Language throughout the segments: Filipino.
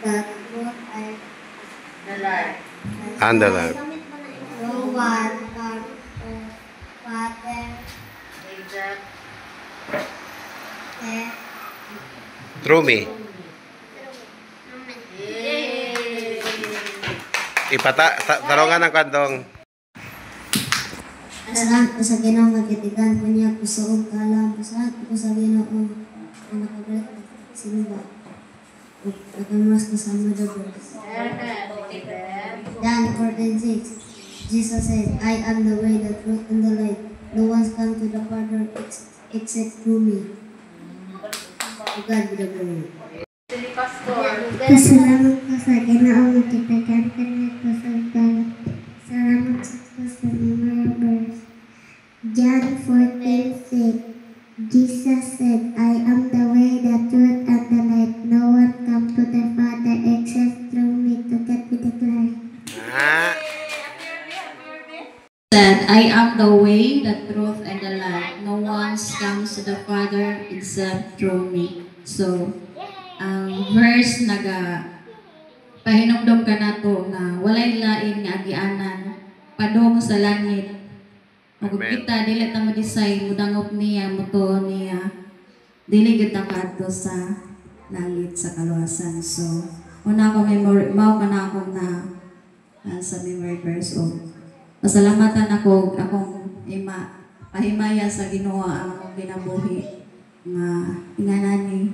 the truth, The light. And the light. no one comes to Father Except Through me. Tarongan ng kantong. Salamat ko sa Ginoo magkatigan ko niya ko sa kalam ko sa Ginoo ang nakagalit simba. Nakamas ko sa Madagas. John 14:6. Jesus said, I am the way, the truth, and the light. No one's come to the Father except through me. To God be the glory. Pasalamat ko sa Ginoo magkatigan ko niya ko sa kalam. Salamat ko sa mga verse. John 14:6. Jesus said, I am the way, the truth, and the light. No one comes to the Father except through me. To God be the glory. Said, I am the way, the truth, and the light. No one comes to the Father except through me. So, ang verse pahinumdum ka na to na walay lain nga agianan padong sa langit. Ug kita dili ta madisay mudangop niya muto niya dili gyud ta kadto sa langit sa kaluwasan. So una ko memory mao kana akong na sa memory verse o pasalamatan ako akong pahimaya sa Ginoo ang akong kinabuhi nga inganani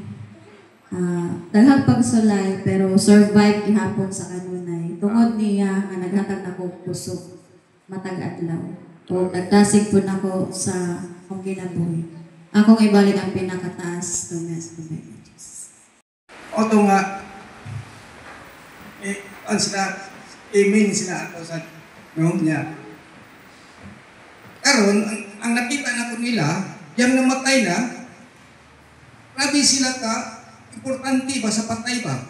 daghang pagsulay pero survive gihapon sa kanunay tungod niya nga naghatag nako kusog matag adlaw o nagdasig po nako sa akong kinabuhi. Akong ibalik ang pinakataas ng Mes Comedians. Oto nga on sila amen sila ato sa no niya. Karon ang nakita na ko nila yang namatay na grabe sila ka importante ba sa patay ba?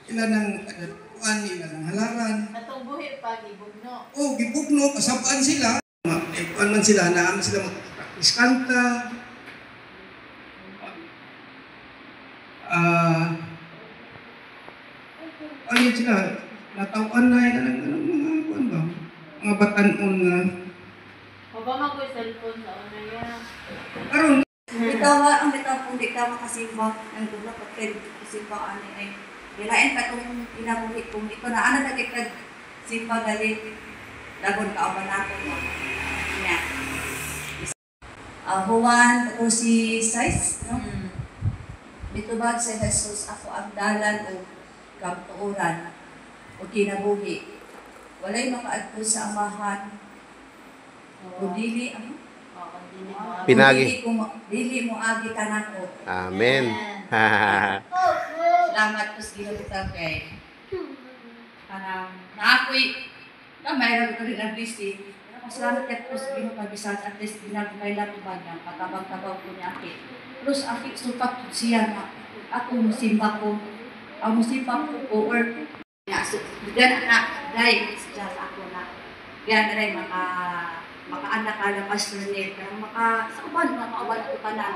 Ilan ng kuan nila ng halaran. Atong buhi pa gibugno. Oh, gibugno kasabaan sila. Kuan man sila na sila mag-practice kanta. Ano sila natawan na ng mga kuan ba? Mga batanon nga. Mabama ko cellphone sa una ya. Karon ang bitaw kung di ka makasimba ang dulo pagkain simba ani ay dilain pa itong inabuhi kung ito na ano nagkikag simba galit lagon ka pa nato mo niya Juan 14:6 no dito ba si Jesus ako ang dalan o kamtuoran o kinabuhi walay makaadto sa amahan o dili Pinagi. Dili mo agi tanan ko. Amen. Salamat po sa Ginoo kay parang naakoy na mayroon ko rin ang busy. Salamat po sa Ginoo pag-bisag at least ginagmay lang ba niya patabang-tabang ko niya aki. Plus aki sukat siya na ako musimba ko. Ang musimba ko or bigyan na dahil sa ako na yan rin makaanak ka pastor niya pero sa uban makauban ko pa na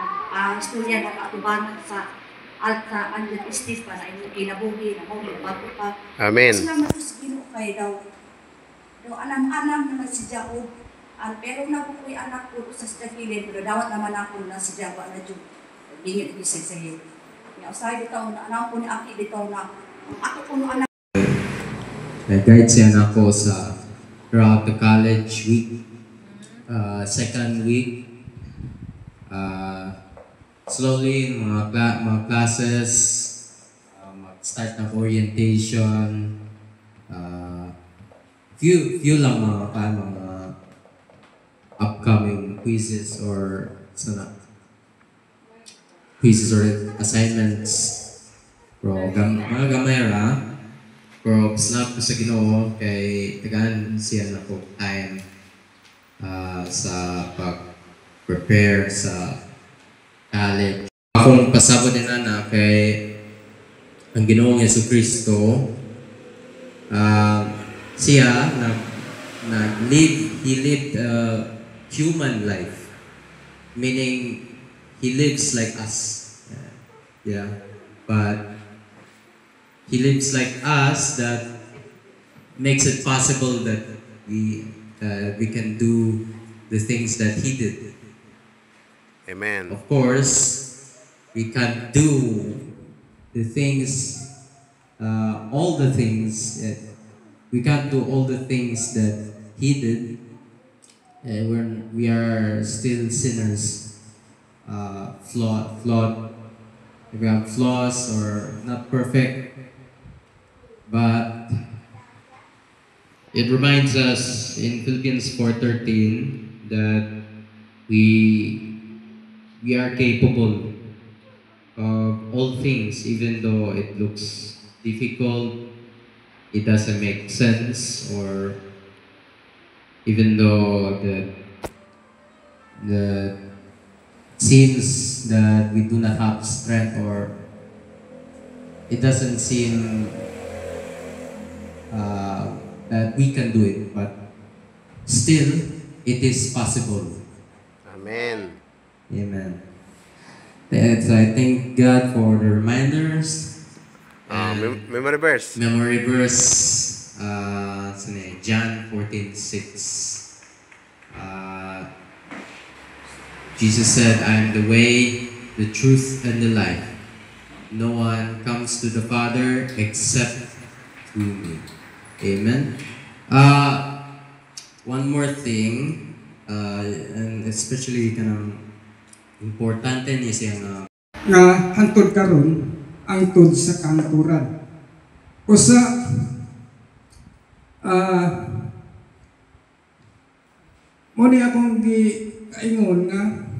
istorya na kaatubanan sa alta andyan Steve pa na inyong kinabuhi na mo bago pa. Amen. Salamat po sa Ginoo kay daw alam naman si Jacob pero na po ko'y anak ko sa Stephen pero dawat naman ako na si Jacob na Diyo dingin bisig sa iyo usahay dito na anak ko ni Aki dito na ako ko no anak nag-guide siya na ako sa throughout the college week second week slowly mga classes mag-start ng orientation few lang mga upcoming quizzes or quizzes or assignments pero mga gamay ra pero salamat ko sa Ginoo kay tagaan siya na po time sa pag-prepare sa college. Akong pasabot din na kay ang Ginoong Jesucristo siya he lived a human life meaning he lives like us. Yeah. but He lives like us, that makes it possible that we can do the things that He did. Amen. Of course, we can't do the things, all the things. We can't do all the things that He did. We are still sinners, flawed. We have flaws or not perfect, but it reminds us in Philippians 4:13 that we are capable of all things, even though it looks difficult, it doesn't make sense, or even though the seems that we do not have strength, or it doesn't seem that we can do it, but still it is possible. Amen. Amen. So I thank God for the reminders. Memory verse. Memory verse, John 14:6. Jesus said, "I am the way, the truth, and the life. No one comes to the Father except through me." Amen. One more thing, and especially importante ni siyang nga hantod karon ang tud sa kanturan. Usa mo ni akong kaingon nga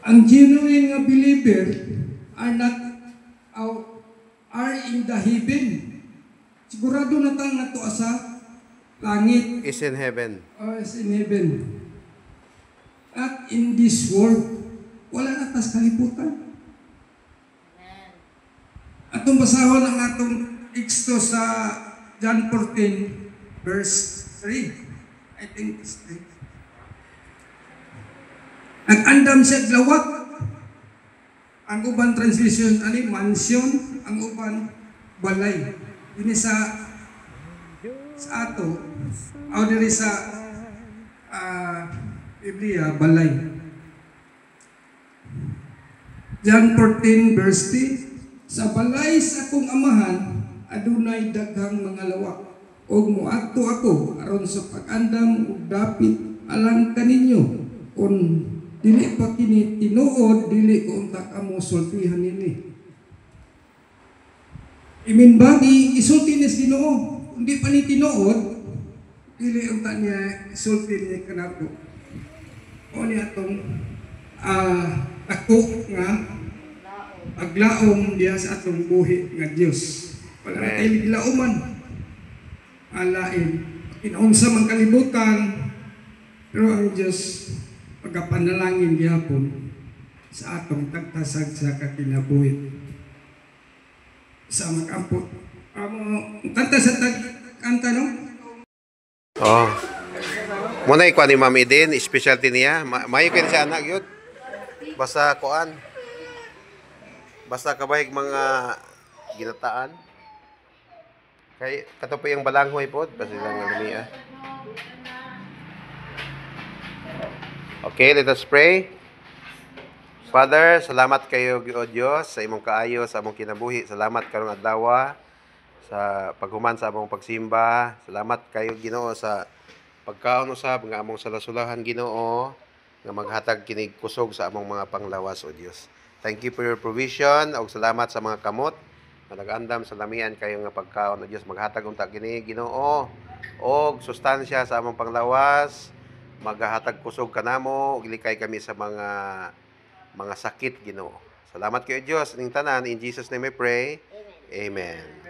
ang genuine nga believer are in the heaven. Sigurado na tang nato sa langit. Is in heaven. Is in heaven. At in this world, wala na tas kalibutan. Atong basahon ang atong teksto sa John 14 verse 3. I think it's 3. Nag-andam siya glawat. Ang uban translation mansion, ang uban balay. Ini sa ato o diri sa Biblia balay. John 14 verse 3. Sa balay sa akong amahan adunay daghang mga lawak, ug moadto ako aron sa pag-andam ug dapit alang kaninyo. Kun dili pa kini tinuod, dili ko unta kamo sultihan nini. Iminbagi isulti ni Ginoo, hindi pa ni tinuod, dili unta niya isulti ni kanako. O niya atong ako nga aglaom diya sa atong buhi nga Dios. Wala na tayo gilauman. Alain, kinunsa man kalibutan, pero ang Dios pagkapanalangin gihapon sa atong tagtasag sa kakinabuhi. Sa mag-ampot. Kanta sa kanta, no? Oh. Muna ikuha ni Ma'am Eden, specialty niya. Mayo kayo siya anak yun. Basta kuan. Basta kabahig mga ginataan. Kay kato po yung balanghoy po. Basta lang alamiya. Okay, let us pray. Father, salamat kayo o Diyos sa imong kaayo, sa among kinabuhi. Salamat karong adlaw sa paghuman sa among pagsimba. Salamat kayo Ginoo sa pagkaon usab nga among salasulahan Ginoo nga maghatag kinig kusog sa among mga panglawas o Dios. Thank you for your provision ug salamat sa mga kamot nga nag-andam sa lamian kayo nga pagkaon o Dios. Maghatag unta kini Ginoo og sustansya sa among panglawas. Maghatag kusog kanamo ug likay kami sa mga sakit Ginoo. Salamat kayo Dios ning tanan, in Jesus name I pray. Amen.